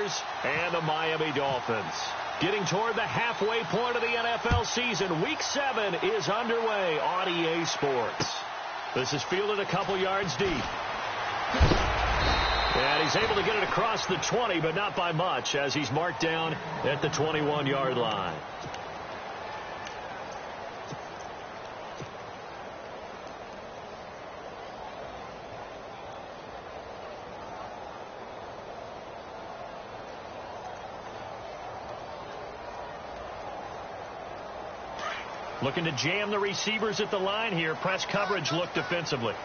Raiders and the Miami Dolphins. Getting toward the halfway point of the NFL season, Week 7 is underway on EA Sports. This is fielded a couple yards deep. And he's able to get it across the 20, but not by much, as he's marked down at the 21-yard line. Looking to jam the receivers at the line here. Press coverage look defensively.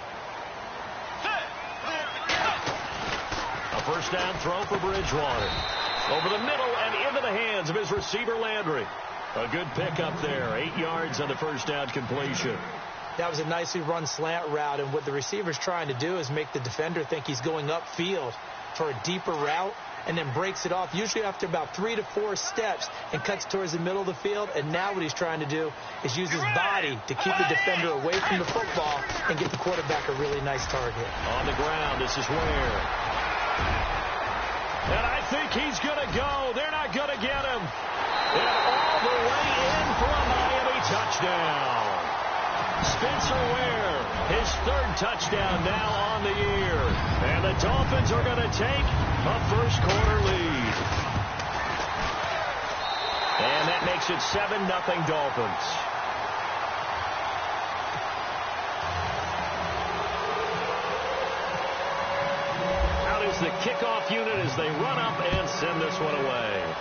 A first down throw for Bridgewater. Over the middle and into the hands of his receiver Landry. A good pickup there. 8 yards on the first down completion. That was a nicely run slant route, and what the receiver's trying to do is make the defender think he's going upfield for a deeper route, and then breaks it off, usually after about 3 to 4 steps, and cuts towards the middle of the field. And now what he's trying to do is use his body to keep the defender away from the football and get the quarterback a really nice target. On the ground, this is Ware. And I think he's going to go. They're not going to get him. And all the way in for a Miami touchdown. Spencer Ware, his 3rd touchdown now on the year. And the Dolphins are going to take a first quarter lead. And that makes it 7-0 Dolphins. Out is the kickoff unit as they run up and send this one away.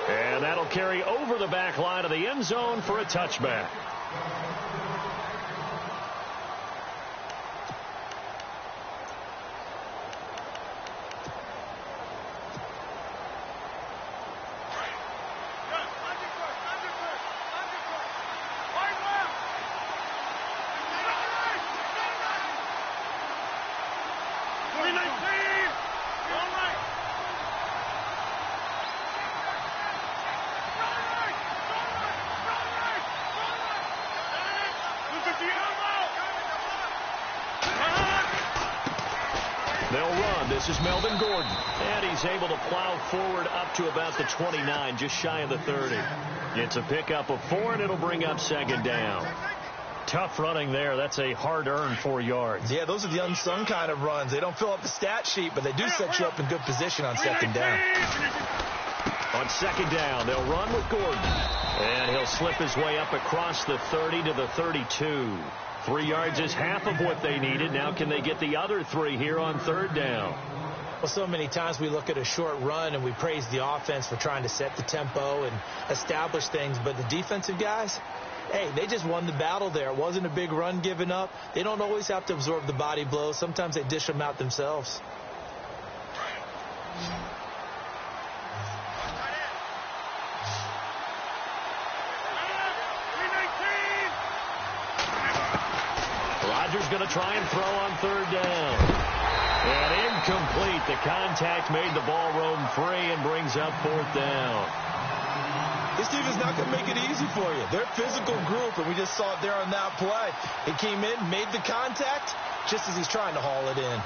And that'll carry over the back line of the end zone for a touchback. They'll run. This is Melvin Gordon. And he's able to plow forward up to about the 29, just shy of the 30. It's a pickup of 4, and it'll bring up 2nd down. Tough running there. That's a hard-earned 4 yards. Yeah, those are the unsung kind of runs. They don't fill up the stat sheet, but they do set you up in good position on 2nd down. On 2nd down, they'll run with Gordon. And he'll slip his way up across the 30 to the 32. 3 yards is half of what they needed. Now can they get the other 3 here on 3rd down? Well, so many times we look at a short run and we praise the offense for trying to set the tempo and establish things. But the defensive guys, hey, they just won the battle there. It wasn't a big run given up. They don't always have to absorb the body blows. Sometimes they dish them out themselves. Rodgers going to try and throw on 3rd down. And incomplete. The contact made the ball roam free and brings up 4th down. This defense is not going to make it easy for you. They're a physical group, and we just saw it there on that play. He came in, made the contact, just as he's trying to haul it in.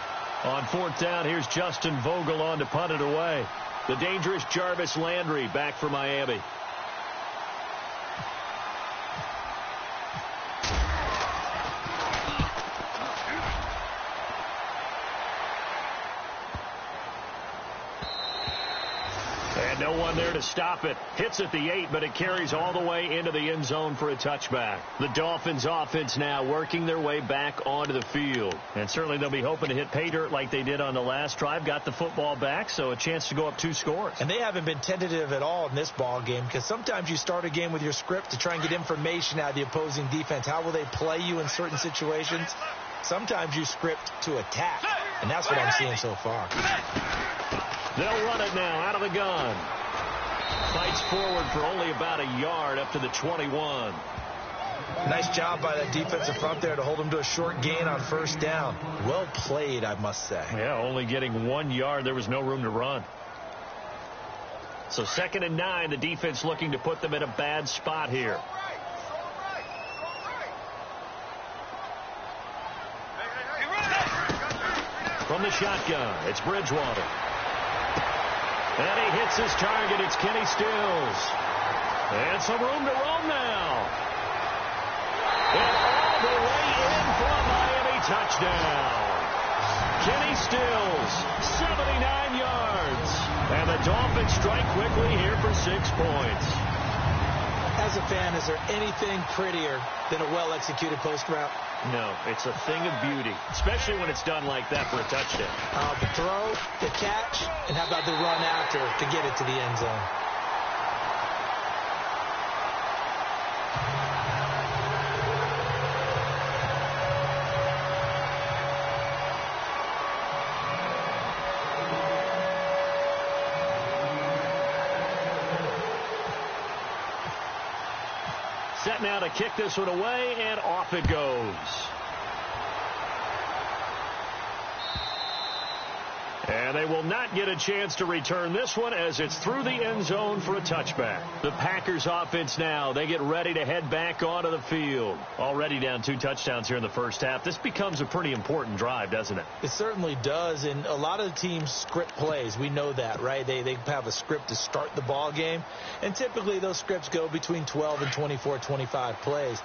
On 4th down, here's Justin Vogel on to punt it away. The dangerous Jarvis Landry back for Miami. And no one there to stop it. Hits at the 8, but it carries all the way into the end zone for a touchback. The Dolphins offense now working their way back onto the field. And certainly they'll be hoping to hit pay dirt like they did on the last drive. Got the football back, so a chance to go up 2 scores. And they haven't been tentative at all in this ball game, because sometimes you start a game with your script to try and get information out of the opposing defense. How will they play you in certain situations? Sometimes you script to attack, and that's what I'm seeing so far. They'll run it now out of the gun. Fights forward for only about a yard up to the 21. Nice job by that defensive front there to hold him to a short gain on 1st down. Well played, I must say. Yeah, only getting 1 yard. There was no room to run. So 2nd and 9, the defense looking to put them in a bad spot here. From the the shotgun. It's Bridgewater. And he hits his target. It's Kenny Stills. And some room to roam now. And all the way in for a Miami touchdown. Kenny Stills, 79 yards. And the Dolphins strike quickly here for 6 points. As a fan, is there anything prettier than a well-executed post route? No, it's a thing of beauty, especially when it's done like that for a touchdown. The throw, the catch, and how about the run after to get it to the end zone? Set now to kick this one away, and off it goes. And they will not get a chance to return this one as it's through the end zone for a touchback. The Packers offense now, they get ready to head back onto the field. Already down 2 touchdowns here in the first half. This becomes a pretty important drive, doesn't it? It certainly does, and a lot of the teams script plays. We know that, right? They have a script to start the ball game, and typically those scripts go between 12 and 24, 25 plays.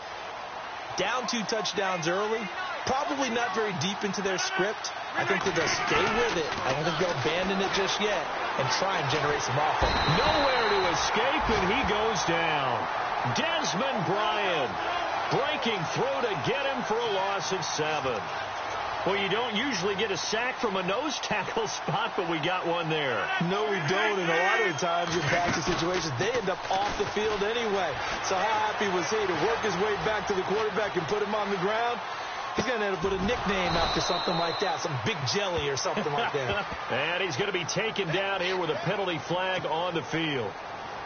Down 2 touchdowns early, probably not very deep into their script. I think that they'll stay with it. I don't think they'll abandon it just yet and try and generate some offense. Nowhere to escape, and he goes down. Desmond Bryant breaking through to get him for a loss of 7. Well, you don't usually get a sack from a nose tackle spot, but we got one there. No, we don't, and a lot of the times in passing situations, they end up off the field anyway. So how happy was he to work his way back to the quarterback and put him on the ground? He's going to end up with a nickname after something like that, some Big Jelly or something like that. And he's going to be taken down here with a penalty flag on the field.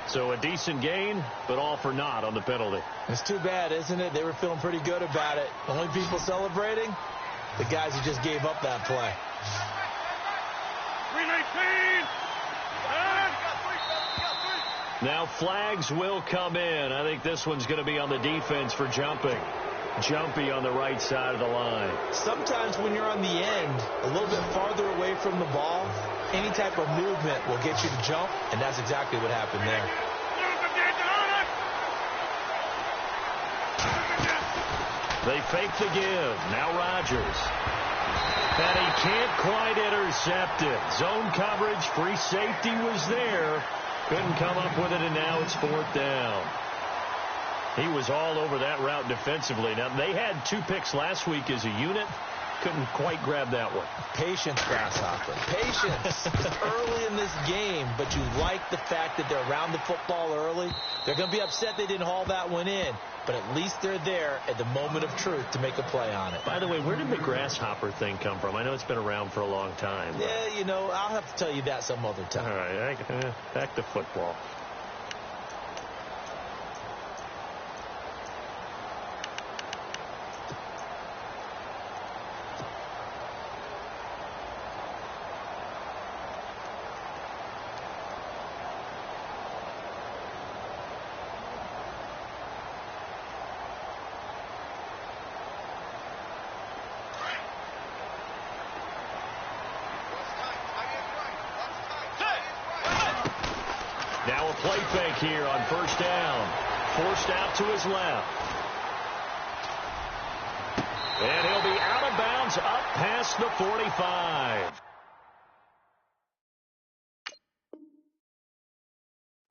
So a decent gain, but all for naught on the penalty. It's too bad, isn't it? They were feeling pretty good about it. Only people celebrating, the guys who just gave up that play. 319. Now flags will come in. I think this one's going to be on the defense for jumping. Jumpy on the right side of the line. Sometimes when you're on the end, a little bit farther away from the ball, any type of movement will get you to jump, and that's exactly what happened there. They fake the give. Now Rodgers. And he can't quite intercept it. Zone coverage, free safety was there. Couldn't come up with it, and now it's 4th down. He was all over that route defensively. Now, they had 2 picks last week as a unit. Couldn't quite grab that one. Patience, Grasshopper. Patience. It's early in this game, but you like the fact that they're around the football early. They're going to be upset they didn't haul that one in, but at least they're there at the moment of truth to make a play on it. By the way, where did the Grasshopper thing come from? I know it's been around for a long time. Yeah, you know, I'll have to tell you that some other time. All right, back to football. Now a play fake here on 1st down. Forced out to his left. And he'll be out of bounds up past the 45.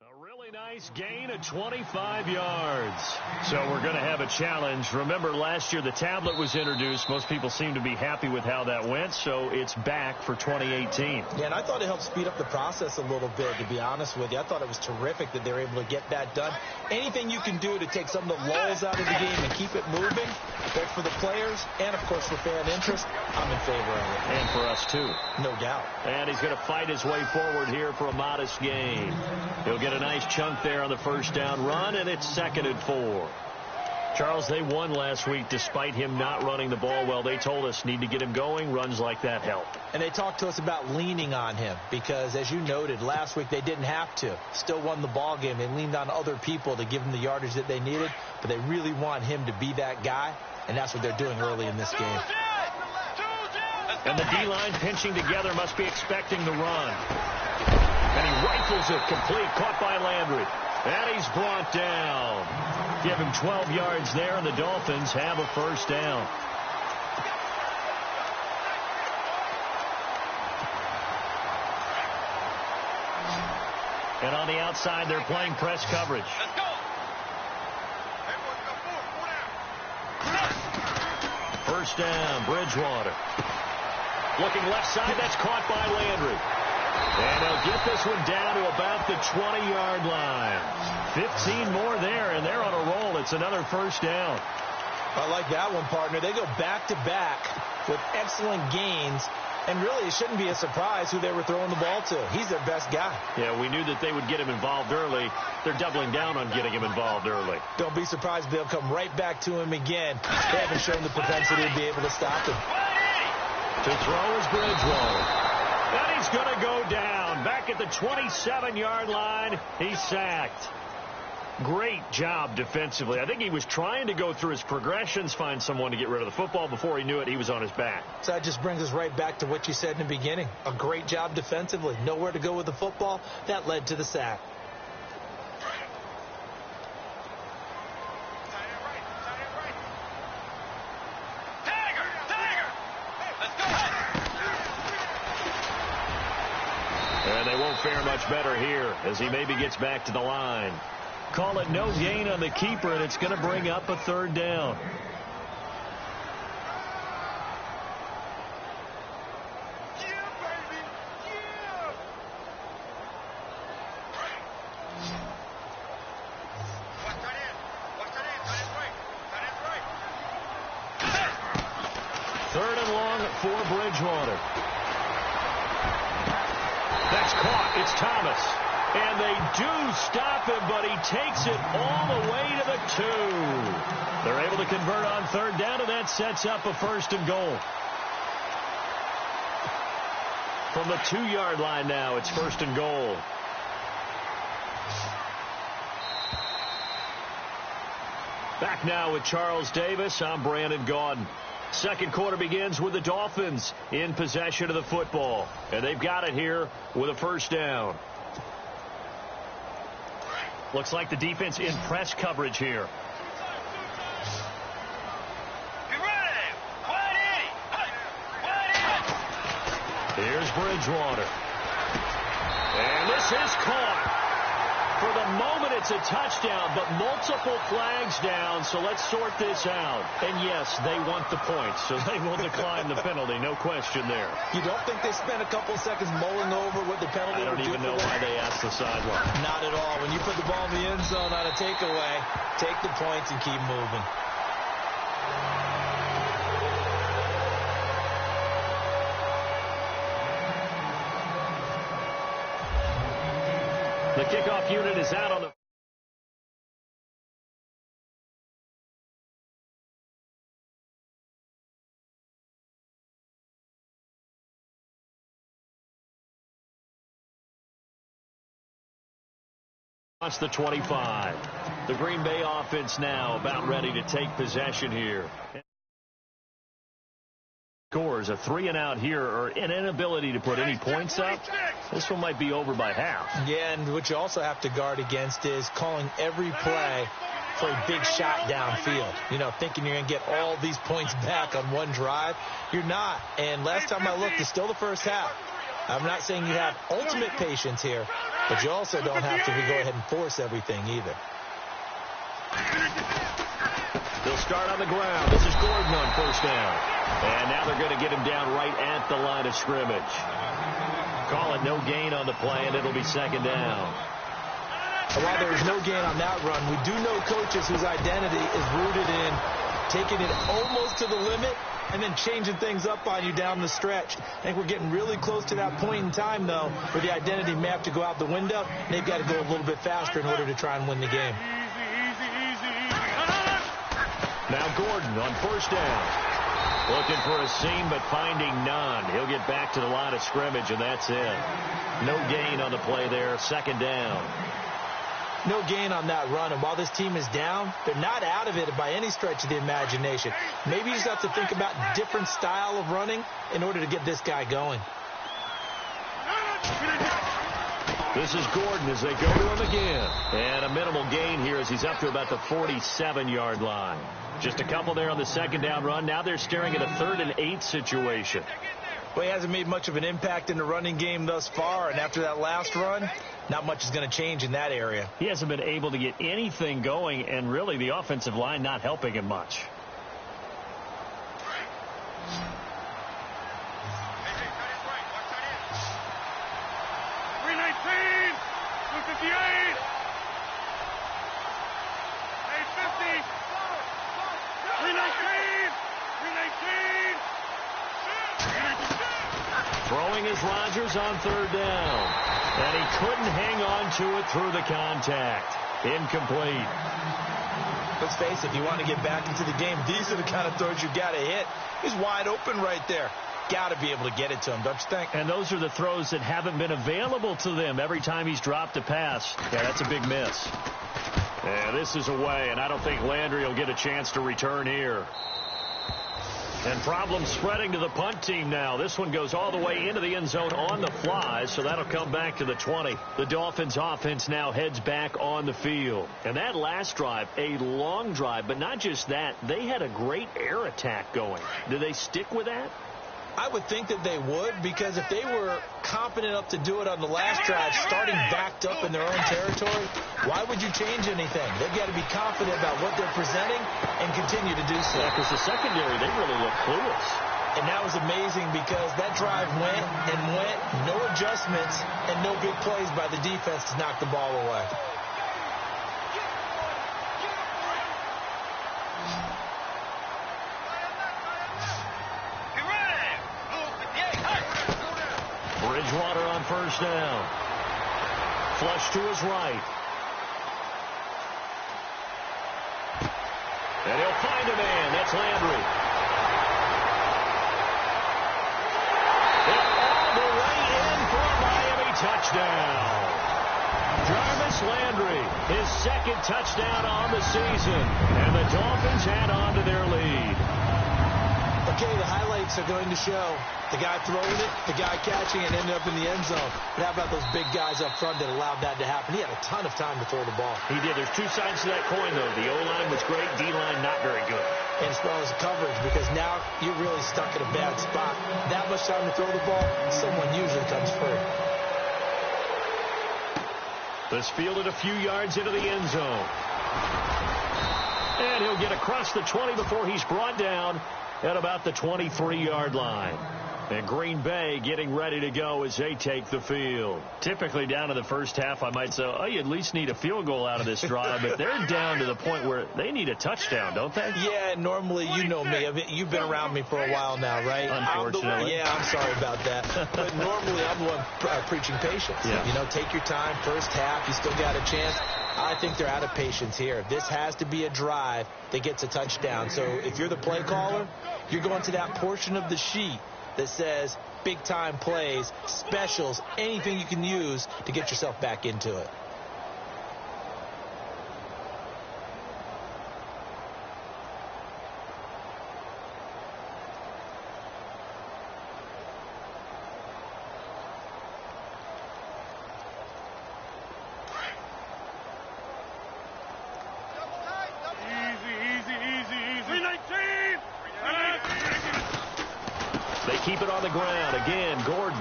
A really nice gain of 25 yards. So we're going to have a challenge. Remember, last year the tablet was introduced. Most people seem to be happy with how that went, so it's back for 2018. Yeah, and I thought it helped speed up the process a little bit, to be honest with you. I thought it was terrific that they were able to get that done. Anything you can do to take some of the lulls out of the game and keep it moving, both for the players and, of course, for fan interest, I'm in favor of it. And for us, too. No doubt. And he's going to fight his way forward here for a modest gain. He'll get a nice chunk there on the 1st down run, and it's 2nd and 4. Charles, they won last week despite him not running the ball well. They told us need to get him going. Runs like that help. And they talked to us about leaning on him because, as you noted, last week they didn't have to. Still won the ball game. They leaned on other people to give them the yardage that they needed, but they really want him to be that guy, and that's what they're doing early in this game. And the D-line pinching together must be expecting the run. And he rifles it complete, caught by Landry. And he's brought down. Give him 12 yards there, and the Dolphins have a first down. And on the outside, they're playing press coverage. Let's go. First down, Bridgewater. Looking left side, that's caught by Landry. And they'll get this one down to about the 20-yard line. 15 more there, and they're on a roll. It's another first down. I like that one, partner. They go back-to-back with excellent gains. And really, it shouldn't be a surprise who they were throwing the ball to. He's their best guy. Yeah, we knew that they would get him involved early. They're doubling down on getting him involved early. Don't be surprised if they'll come right back to him again. They haven't shown the propensity to be able to stop him. To throw is Bridgewater. And he's going to go down. Back at the 27-yard line, he's sacked. Great job defensively. I think he was trying to go through his progressions, find someone to get rid of the football. Before he knew it, he was on his back. So that just brings us right back to what you said in the beginning. A great job defensively. Nowhere to go with the football. That led to the sack. And they won't fare much better here as he maybe gets back to the line. Call it no gain on the keeper, and it's going to bring up a third down. Third and long for Bridgewater. That's caught. It's Thomas. And they do stop him, but he takes it all the way to the 2. They're able to convert on third down, and that sets up a first and goal. From the 2-yard line now, it's first and goal. Back now with Charles Davis. I'm Brandon Gaudin. Second quarter begins with the Dolphins in possession of the football. And they've got it here with a first down. Looks like the defense in press coverage here. Here's Bridgewater. And this is caught. For the moment, it's a touchdown, but multiple flags down, so let's sort this out. And yes, they want the points, so they will decline the penalty, no question there. You don't think they spent a couple seconds mulling over what the penalty would do? I don't even know why they asked the sideline. Not at all. When you put the ball in the end zone on a takeaway, take the points and keep moving. The kickoff unit is out on the... That's the 25. The Green Bay offense now about ready to take possession here. Scores a 3-and-out here, or an inability to put any points up. This one might be over by half. Yeah, and what you also have to guard against is calling every play for a big shot downfield. You know, thinking you're going to get all these points back on one drive. You're not. And last time I looked, it's still the first half. I'm not saying you have ultimate patience here, but you also don't have to go ahead and force everything either. They'll start on the ground. This is Gordon on first down. And now they're going to get him down right at the line of scrimmage. Call it no gain on the play, and it'll be second down. While there was no gain on that run, we do know coaches whose identity is rooted in taking it almost to the limit and then changing things up on you down the stretch. I think we're getting really close to that point in time, though, where the identity may have to go out the window. They've got to go a little bit faster in order to try and win the game. Now Gordon on first down. Looking for a seam, but finding none. He'll get back to the line of scrimmage, and that's it. No gain on the play there. Second down. No gain on that run, and while this team is down, they're not out of it by any stretch of the imagination. Maybe you just have to think about different style of running in order to get this guy going. This is Gordon as they go to him again. And a minimal gain here as he's up to about the 47-yard line. Just a couple there on the second down run. Now they're staring at a 3rd and 8 situation. Well, he hasn't made much of an impact in the running game thus far, and after that last run, not much is going to change in that area. He hasn't been able to get anything going, and really the offensive line not helping him much. Throwing is Rodgers on 3rd down. And he couldn't hang on to it through the contact. Incomplete. Let's face it, if you want to get back into the game, these are the kind of throws you got to hit. He's wide open right there. Got to be able to get it to him, don't you think? And those are the throws that haven't been available to them every time he's dropped a pass. Yeah, that's a big miss. And this is away, and I don't think Landry will get a chance to return here. And problems spreading to the punt team now. This one goes all the way into the end zone on the fly, so that'll come back to the 20. The Dolphins offense now heads back on the field. And that last drive, a long drive, but not just that. They had a great air attack going. Do they stick with that? I would think that they would, because if they were competent enough to do it on the last drive, starting backed up in their own territory, why would you change anything? They've got to be confident about what they're presenting and continue to do so. Yeah, because the secondary, they really look clueless. And that was amazing because that drive went and went, no adjustments, and no big plays by the defense to knock the ball away. Bridgewater on 1st down. Flush to his right. And he'll find a man. That's Landry. And all the way in for a Miami touchdown. Jarvis Landry, his 2nd touchdown on the season. And the Dolphins add on to their lead. Okay, the highlights are going to show the guy throwing it, the guy catching it, ended up in the end zone. But how about those big guys up front that allowed that to happen? He had a ton of time to throw the ball. He did. There's 2 sides to that coin, though. The O-line was great. D-line not very good. And as far as coverage, because now you're really stuck in a bad spot. That much time to throw the ball, someone usually comes free. This fielded a few yards into the end zone. And he'll get across the 20 before he's brought down at about the 23-yard line. And Green Bay getting ready to go as they take the field. Typically down in the first half, I might say, oh, you at least need a field goal out of this drive. But they're down to the point where they need a touchdown, don't they? Yeah, normally, you know me. You've been around me for a while now, right? Unfortunately. I'm sorry about that. But normally, I'm the one preaching patience. Yeah. You know, take your time. First half, you still got a chance. I think they're out of patience here. This has to be a drive that gets a touchdown. So if you're the play caller, you're going to that portion of the sheet that says big-time plays, specials, anything you can use to get yourself back into it. They keep it on the ground. Again, Gordon.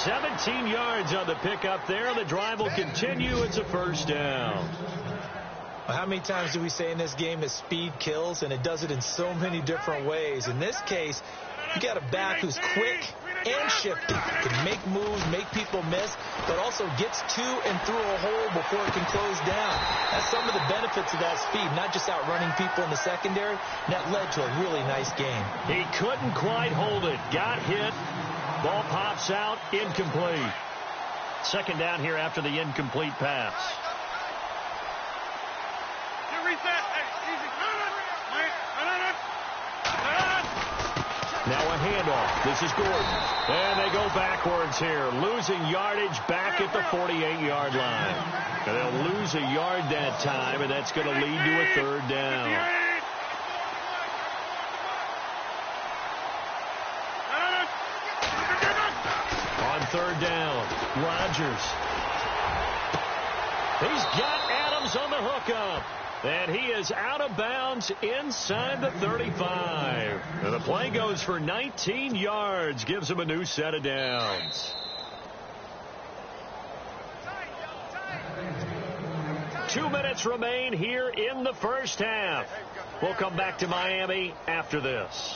17 yards on the pickup there. The drive will continue. It's a 1st down. Well, how many times do we say in this game that speed kills, and it does it in so many different ways? In this case, you got a back who's quick and shifty, can make moves, make people miss, but also gets to and through a hole before it can close down. That's some of the benefits of that speed, not just outrunning people in the secondary. And that led to a really nice game. He couldn't quite hold it. Got hit. Ball pops out. Incomplete. 2nd down here after the incomplete pass. Now a handoff. This is Gordon. And they go backwards here, losing yardage back at the 48-yard line. And they'll lose a yard that time, and that's going to lead to a third down. On third down, Rodgers. He's got Adams on the hookup. And he is out of bounds inside the 35. And the play goes for 19 yards, gives him a new set of downs. 2 minutes remain here in the first half. We'll come back to Miami after this.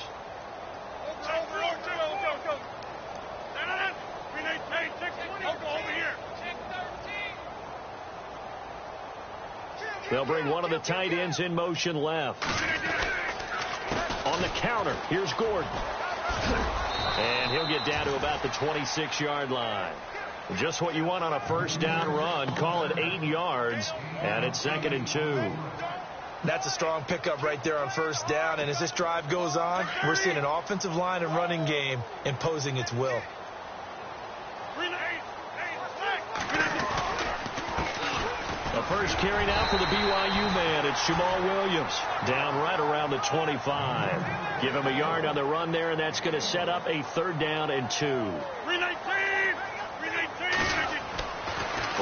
They'll bring one of the tight ends in motion left. On the counter, here's Gordon. And he'll get down to about the 26-yard line. Just what you want on a first down run. Call it 8 yards, and it's 2nd and 2. That's a strong pickup right there on first down. And as this drive goes on, we're seeing an offensive line and running game imposing its will. The first carry now for the BYU man. It's Jamal Williams down right around the 25. Give him a yard on the run there, and that's going to set up a 3rd down and 2.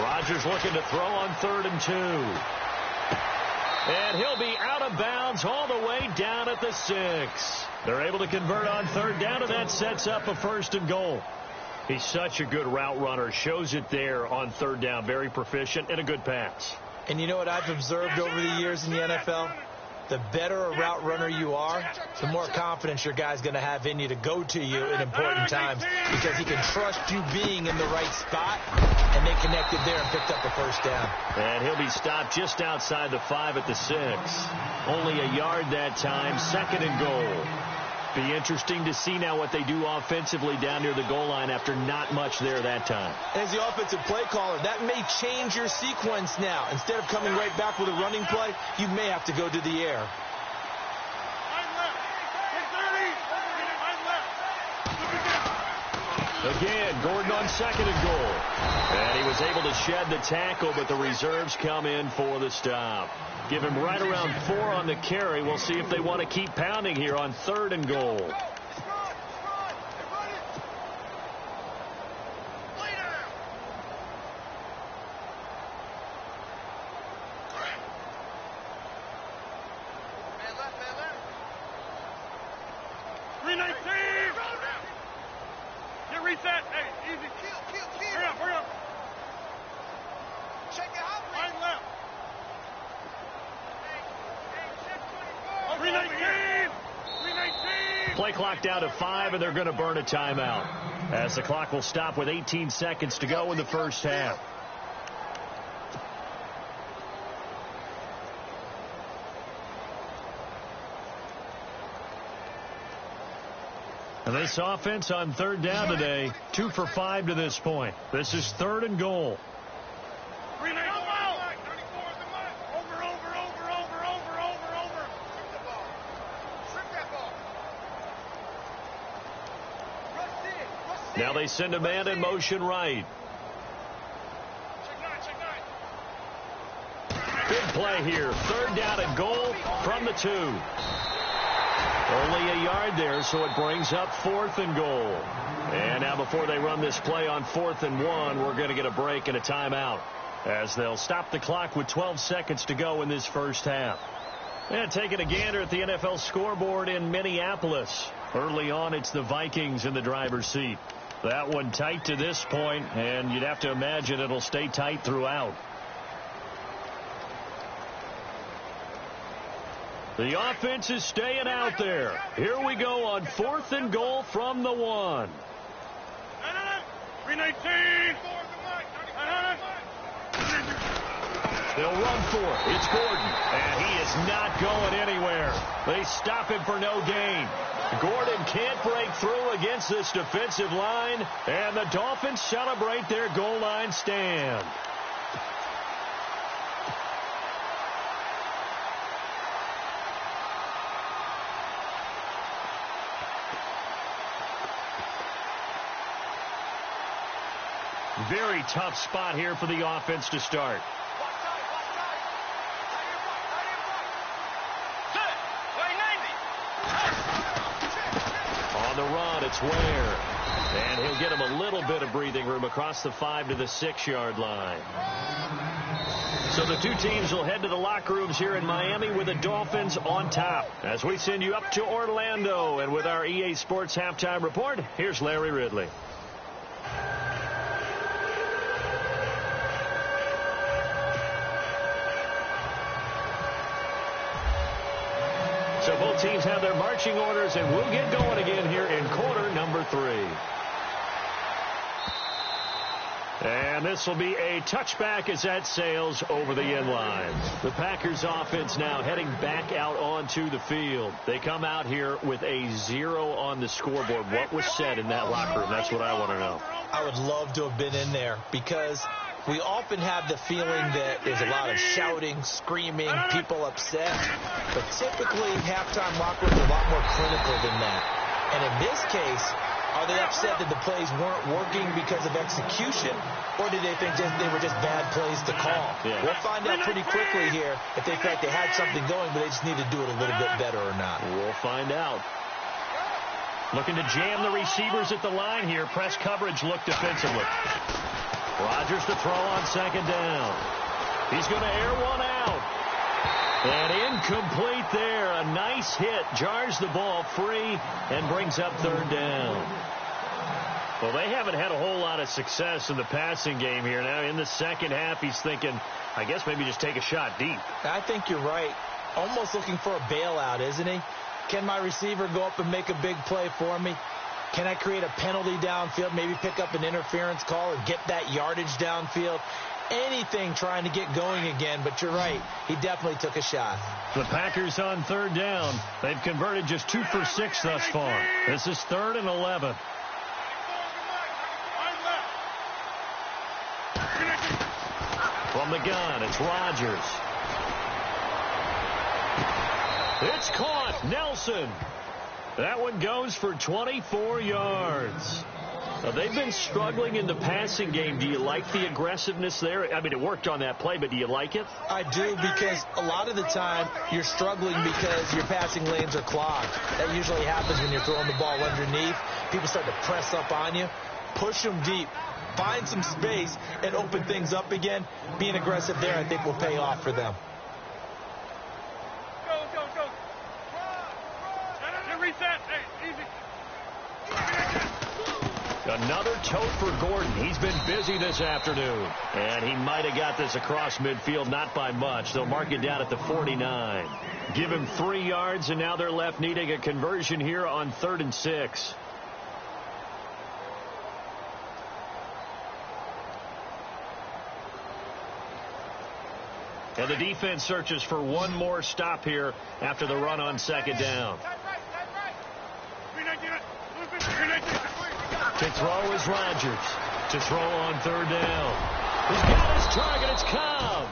Rodgers looking to throw on 3rd and 2. And he'll be out of bounds all the way down at the 6. They're able to convert on 3rd down, and that sets up a 1st and goal. He's such a good route runner. Shows it there on 3rd down. Very proficient and a good pass. And you know what I've observed over the years in the NFL? The better a route runner you are, the more confidence your guy's going to have in you to go to you in important times, because he can trust you being in the right spot, and they connected there and picked up the 1st down. And he'll be stopped just outside the 5 at the 6. Only a yard that time, 2nd and goal. Be interesting to see now what they do offensively down near the goal line after not much there that time. As the offensive play caller, that may change your sequence now. Instead of coming right back with a running play, you may have to go to the air. Again, Gordon on 2nd and goal. And he was able to shed the tackle, but the reserves come in for the stop. Give him right around 4 on the carry. We'll see if they want to keep pounding here on 3rd and goal. Reset. Hey, easy. Hurry up, hurry up. Check it out. Right left. 319. Play clock down to 5, and they're going to burn a timeout, as the clock will stop with 18 seconds to go in the first half. And this offense on 3rd down today, 2 for 5 to this point. This is 3rd and goal. Now they send a man in motion right. Big play here. 3rd down and goal from the 2. Only a yard there, so it brings up 4th and goal. And now before they run this play on 4th and 1, we're going to get a break and a timeout, as they'll stop the clock with 12 seconds to go in this first half. And taking a gander at the NFL scoreboard in Minneapolis. Early on, it's the Vikings in the driver's seat. That one tight to this point, and you'd have to imagine it'll stay tight throughout. The offense is staying out there. Here we go on 4th and goal from the 1. 319. They'll run for it. It's Gordon, and he is not going anywhere. They stop him for no gain. Gordon can't break through against this defensive line, and the Dolphins celebrate their goal line stand. Very tough spot here for the offense to start. On the run, it's Ware. And he'll get him a little bit of breathing room across the 5 to the 6-yard line. So the two teams will head to the locker rooms here in Miami with the Dolphins on top. As we send you up to Orlando, and with our EA Sports Halftime Report, here's Larry Ridley. So both teams have their marching orders, and we'll get going again here in quarter number 3. And this will be a touchback as that sails over the end line. The Packers offense now heading back out onto the field. They come out here with a 0 on the scoreboard. What was said in that locker room? That's what I want to know. I would love to have been in there, because we often have the feeling that there's a lot of shouting, screaming, people upset. But typically, halftime locker rooms are a lot more clinical than that. And in this case, are they upset that the plays weren't working because of execution, or did they think they were just bad plays to call? Yeah. We'll find out pretty quickly here if they felt like they had something going, but they just need to do it a little bit better or not. We'll find out. Looking to jam the receivers at the line here. Press coverage look defensively. Rodgers to throw on second down. He's going to air one out. And incomplete there. A nice hit. Jars the ball free and brings up third down. Well, they haven't had a whole lot of success in the passing game here. Now in the second half, he's thinking, I guess maybe just take a shot deep. I think you're right. Almost looking for a bailout, isn't he? Can my receiver go up and make a big play for me? Can I create a penalty downfield, maybe pick up an interference call and get that yardage downfield? Anything trying to get going again, but you're right. He definitely took a shot. The Packers on third down. They've converted just 2 for 6 thus far. This is 3rd and 11. From the gun, it's Rodgers. It's caught. Nelson. That one goes for 24 yards. Now, they've been struggling in the passing game. Do you like the aggressiveness there? I mean, it worked on that play, but do you like it? I do, because a lot of the time you're struggling because your passing lanes are clogged. That usually happens when you're throwing the ball underneath. People start to press up on you. Push them deep. Find some space and open things up again. Being aggressive there, I think, will pay off for them. Go. Reset. Hey, easy. Another tote for Gordon. He's been busy this afternoon. And he might have got this across midfield, not by much. They'll mark it down at the 49. Give him 3 yards, and now they're left needing a conversion here on 3rd and 6. And the defense searches for one more stop here after the run on second down. To throw is Rodgers. To throw on third down. He's got his target. It's Cobb.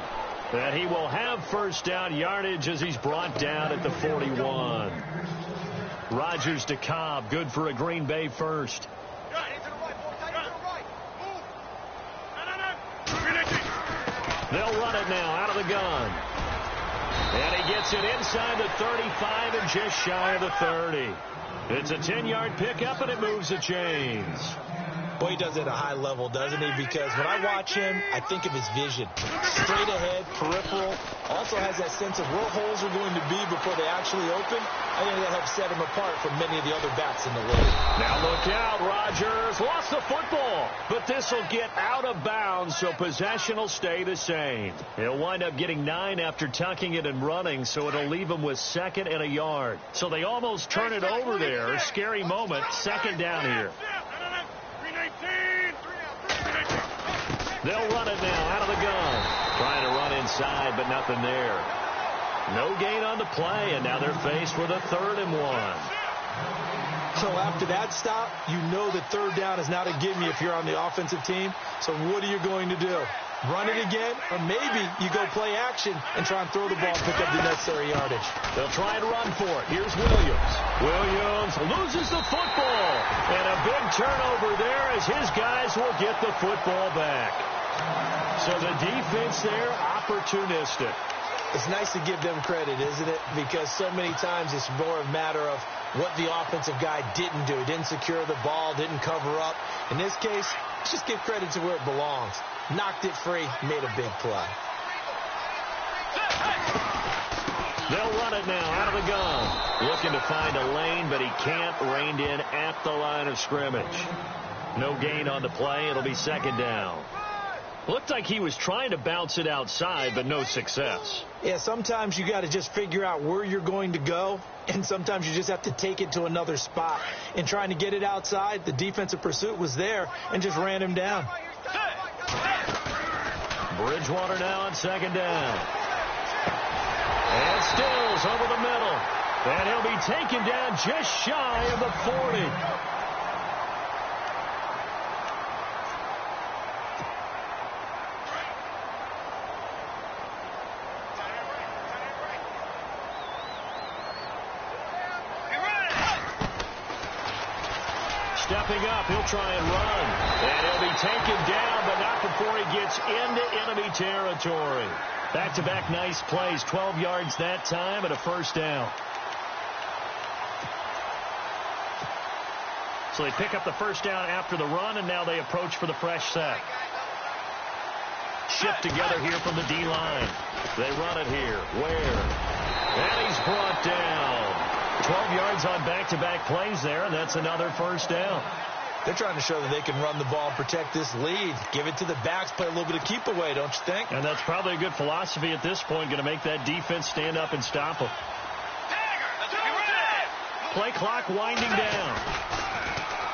And he will have first down yardage as he's brought down at the 41. Rodgers to Cobb. Good for a Green Bay first. They'll run it now out of the gun. And he gets it inside the 35 and just shy of the 30. It's a 10-yard pickup, and it moves the chains. Boy, he does it at a high level, doesn't he? Because when I watch him, I think of his vision. Straight ahead, peripheral. Also has that sense of where holes are going to be before they actually open. I think that helps set him apart from many of the other backs in the league. Now look out, Rodgers lost the football. But this will get out of bounds, so possession will stay the same. He'll wind up getting 9 after tucking it and running, so it'll leave him with 2nd and a yard. So they almost turn it over there. A scary moment. 2nd down here. They'll run it now out of the gun. Trying to run inside, but nothing there. No gain on the play, and now they're faced with a 3rd and 1. So after that stop, you know that third down is not a gimme if you're on the offensive team. So what are you going to do? Run it again? Or maybe you go play action and try and throw the ball and pick up the necessary yardage. They'll try and run for it. Here's Williams. Williams loses the football. And a big turnover there as his guys will get the football back. So the defense there, opportunistic. It's nice to give them credit, isn't it? Because so many times it's more a matter of what the offensive guy didn't do. He didn't secure the ball, didn't cover up. In this case, just give credit to where it belongs. Knocked it free, made a big play. They'll run it now out of the gun. Looking to find a lane, but he can't. Reined in at the line of scrimmage. No gain on the play. It'll be second down. Looked like he was trying to bounce it outside, but no success. Yeah, sometimes you got to just figure out where you're going to go, and sometimes you just have to take it to another spot. In trying to get it outside, the defensive pursuit was there and just ran him down. Bridgewater now on second down. And Stills over the middle. And he'll be taken down just shy of the 40. Stepping up, he'll try and run. And he'll be taken down, but not before he gets into enemy territory. Back-to-back nice plays, 12 yards that time and a first down. So they pick up the first down after the run, and now they approach for the fresh set. Shift together here from the D-line. They run it here. Ware. And he's brought down. 12 yards on back-to-back plays there, and that's another first down. They're trying to show that they can run the ball and protect this lead. Give it to the backs, play a little bit of keep away, don't you think? And that's probably a good philosophy at this point, going to make that defense stand up and stop them. Play clock winding down.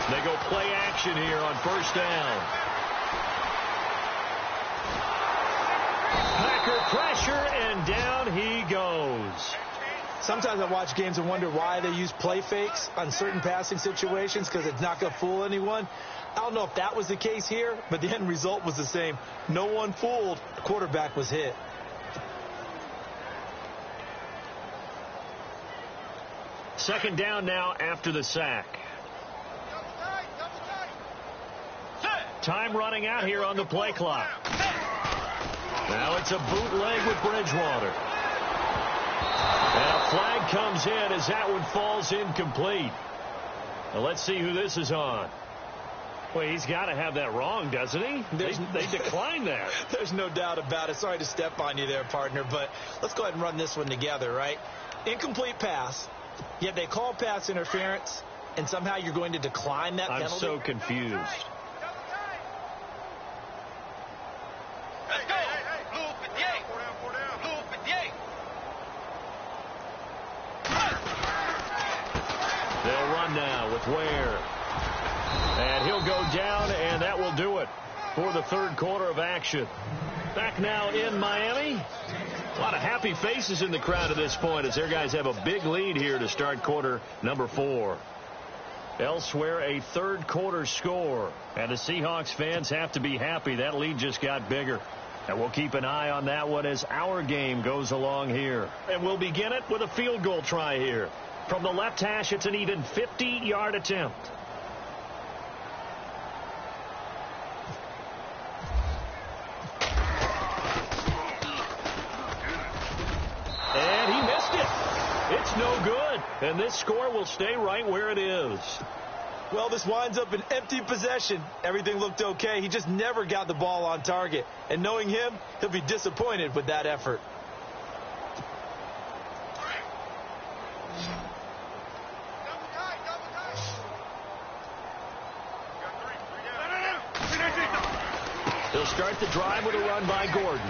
They go play action here on first down. Packer pressure, and down he goes. Sometimes I watch games and wonder why they use play fakes on certain passing situations, because it's not going to fool anyone. I don't know if that was the case here, but the end result was the same. No one fooled. The quarterback was hit. Second down now after the sack. Time running out here on the play clock. Now it's a bootleg with Bridgewater. And a flag comes in as that one falls incomplete. Now let's see who this is on. Well, he's got to have that wrong, doesn't he? They declined that. There's no doubt about it. Sorry to step on you there, partner, but let's go ahead and run this one together, right? Incomplete pass, yet they call pass interference, and somehow you're going to decline that penalty? I'm so confused. They'll run now with Ware. And he'll go down, and that will do it for the third quarter of action. Back now in Miami. A lot of happy faces in the crowd at this point as their guys have a big lead here to start quarter number 4. Elsewhere, a third quarter score. And the Seahawks fans have to be happy. That lead just got bigger. And we'll keep an eye on that one as our game goes along here. And we'll begin it with a field goal try here. From the left hash, it's an even 50-yard attempt. And he missed it. It's no good. And this score will stay right where it is. Well, this winds up an empty possession. Everything looked okay. He just never got the ball on target. And knowing him, he'll be disappointed with that effort. He'll start the drive with a run by Gordon.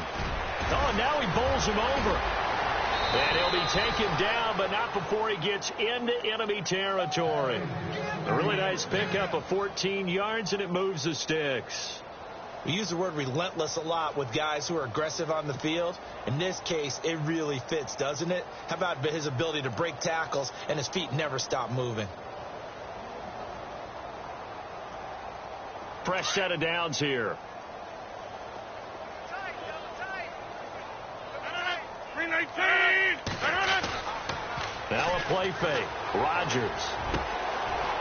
Oh, now he bowls him over. And he'll be taken down, but not before he gets into enemy territory. A really nice pickup of 14 yards, and it moves the sticks. We use the word relentless a lot with guys who are aggressive on the field. In this case, it really fits, doesn't it? How about his ability to break tackles and his feet never stop moving? Fresh set of downs here. Now a play fake. Rodgers.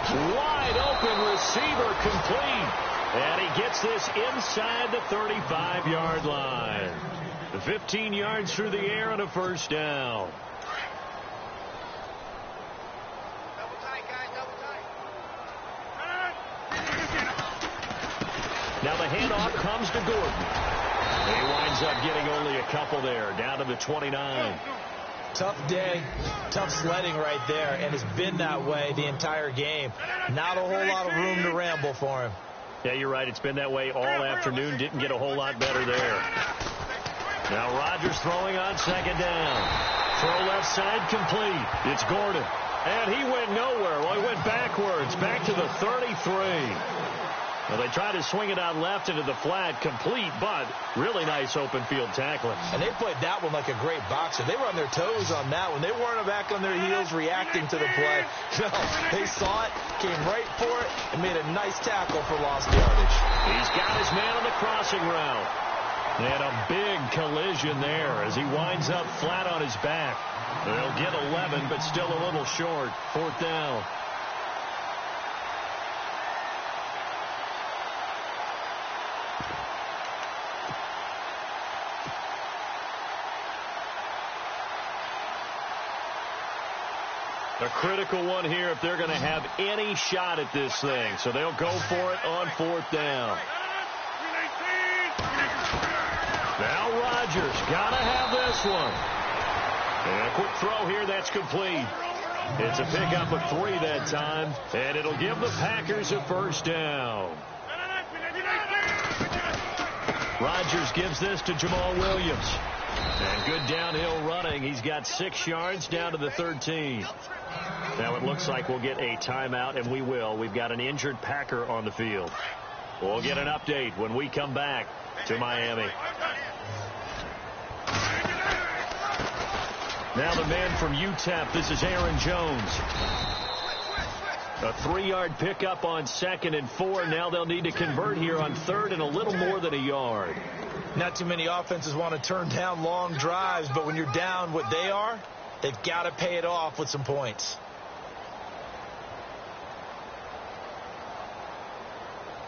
Wide open receiver complete. And he gets this inside the 35-yard line. 15 yards through the air and a first down. Double tight, guys, double tight. Now the handoff comes to Gordon. He winds up getting only a couple there, down to the 29. Tough day, tough sledding right there, and it's been that way the entire game. Not a whole lot of room to ramble for him. Yeah, you're right. It's been that way all afternoon. Didn't get a whole lot better there. Now Rodgers throwing on second down. Throw left side complete. It's Gordon. And he went nowhere. Well, he went backwards, back to the 33. Well, they tried to swing it out left into the flat, complete, but really nice open field tackling. And they played that one like a great boxer. They were on their toes on that one. They weren't back on their heels reacting to the play. No, they saw it, came right for it, and made a nice tackle for lost yardage. He's got his man on the crossing route. And a big collision there as he winds up flat on his back. They'll get 11, but still a little short. Fourth down. A critical one here if they're going to have any shot at this thing. So they'll go for it on fourth down. Now Rodgers got to have this one. And a quick throw here, that's complete. It's a pickup of 3 that time, and it'll give the Packers a first down. Rodgers gives this to Jamal Williams. And good downhill running. He's got 6 yards down to the 13. Now it looks like we'll get a timeout, and we will. We've got an injured Packer on the field. We'll get an update when we come back to Miami. Now the man from UTEP, this is Aaron Jones. A 3-yard pickup on 2nd and 4. Now they'll need to convert here on 3rd and a little more than a yard. Not too many offenses want to turn down long drives, but when you're down what they are, they've got to pay it off with some points.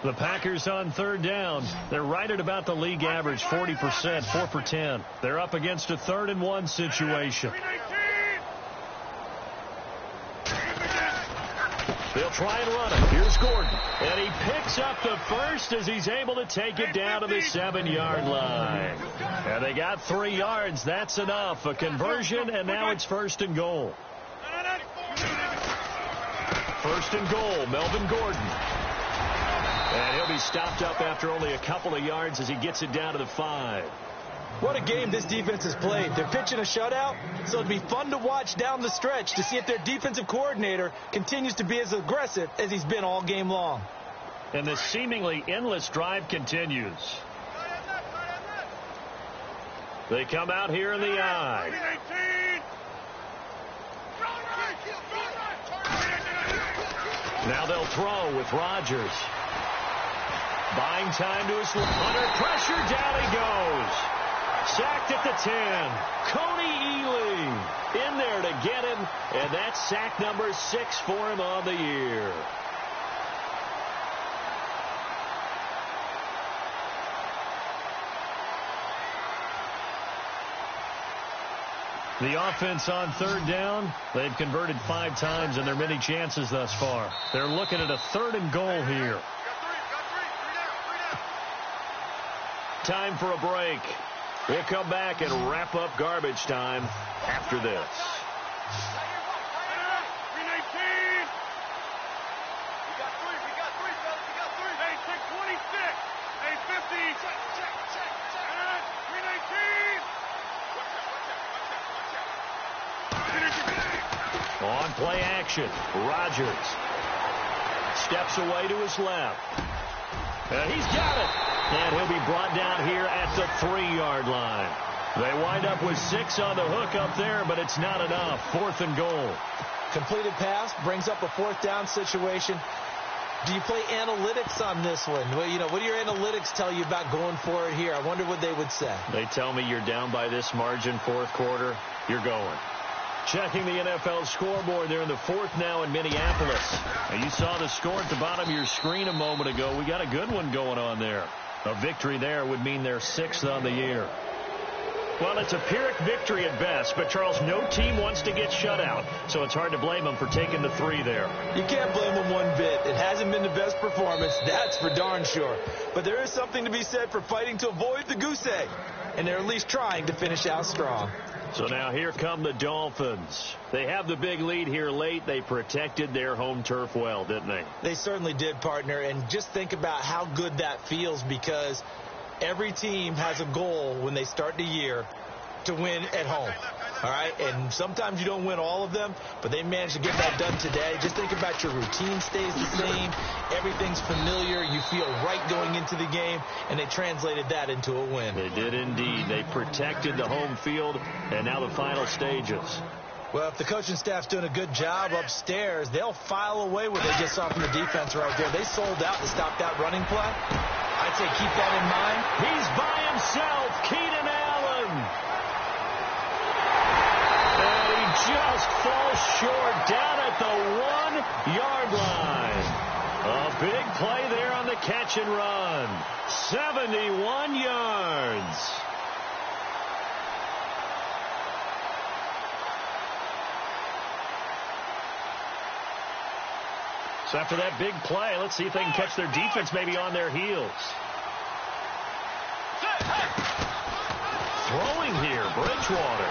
The Packers on 3rd down. They're right at about the league average, 40%, 4 for 10. They're up against a 3rd and 1 situation. They'll try and run it. Here's Gordon. And he picks up the first as he's able to take it down to the 7-yard line. And they got 3 yards. That's enough. A conversion, and now it's 1st and goal. 1st and goal, Melvin Gordon. And he'll be stopped up after only a couple of yards as he gets it down to the 5. What a game this defense has played. They're pitching a shutout, so it'll be fun to watch down the stretch to see if their defensive coordinator continues to be as aggressive as he's been all game long. And the seemingly endless drive continues. They come out here in the I. Now they'll throw with Rodgers. Buying time to his under pressure. Down he goes. Sacked at the 10. Coney Ely in there to get him. And that's sack number 6 for him on the year. The offense on 3rd down, they've converted 5 times in their many chances thus far. They're looking at a 3rd and goal here. Time for a break. We'll come back and wrap up garbage time after this. On play action, Rodgers steps away to his left. And he's got it. And he'll be brought down here at the 3-yard line. They wind up with 6 on the hook up there, but it's not enough. 4th and goal. Completed pass brings up a 4th down situation. Do you play analytics on this one? Well, you know, what do your analytics tell you about going for it here? I wonder what they would say. They tell me you're down by this margin, 4th quarter, you're going. Checking the NFL scoreboard there in the fourth now in Minneapolis. And you saw the score at the bottom of your screen a moment ago. We got a good one going on there. A victory there would mean they're 6th on the year. Well, it's a Pyrrhic victory at best, but, Charles, no team wants to get shut out, so it's hard to blame them for taking the 3 there. You can't blame them one bit. It hasn't been the best performance, that's for darn sure. But there is something to be said for fighting to avoid the goose egg, and they're at least trying to finish out strong. So now here come the Dolphins. They have the big lead here late. They protected their home turf well, didn't they? They certainly did, partner, and just think about how good that feels, because every team has a goal when they start the year to win at home. All right, and sometimes you don't win all of them, but they managed to get that done today. Just think about your routine stays the same. Everything's familiar. You feel right going into the game, and they translated that into a win. They did indeed. They protected the home field, and now the final stages. Well, if the coaching staff's doing a good job upstairs, they'll file away what they just saw from the defense right there. They sold out to stop that running play. I'd say keep that in mind. He's by himself, Keenan Allen. And he just falls short down at the 1-yard line. A big play there on the catch and run. 71 yards. So after that big play, let's see if they can catch their defense maybe on their heels. Throwing here, Bridgewater.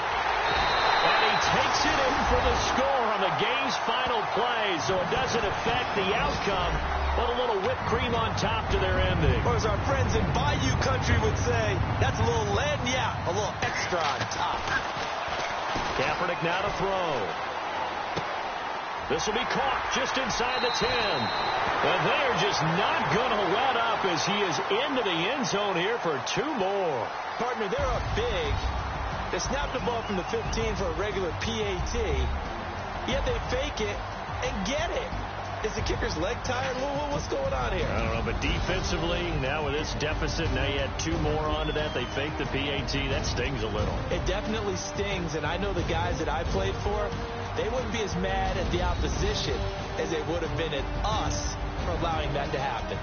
And he takes it in for the score on the game's final play, so it doesn't affect the outcome, but a little whipped cream on top to their ending. Or as our friends in Bayou Country would say, that's a little lagniappe, a little extra on top. Kaepernick now to throw. This will be caught just inside the 10. And they're just not going to let up as he is into the end zone here for 2 more. Partner, they're up big. They snapped the ball from the 15 for a regular PAT, yet they fake it and get it. Is the kicker's leg tired? What's going on here? I don't know, but defensively, now with this deficit, now you add 2 more onto that. They fake the PAT. That stings a little. It definitely stings, and I know the guys that I played for, they wouldn't be as mad at the opposition as they would have been at us for allowing that to happen.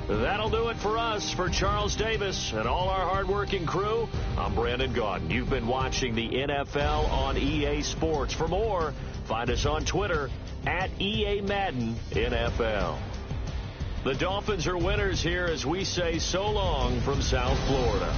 That'll do it for us. For Charles Davis and all our hardworking crew, I'm Brandon Gaudin. You've been watching the NFL on EA Sports. For more, find us on Twitter at EA Madden NFL. The Dolphins are winners here as we say so long from South Florida.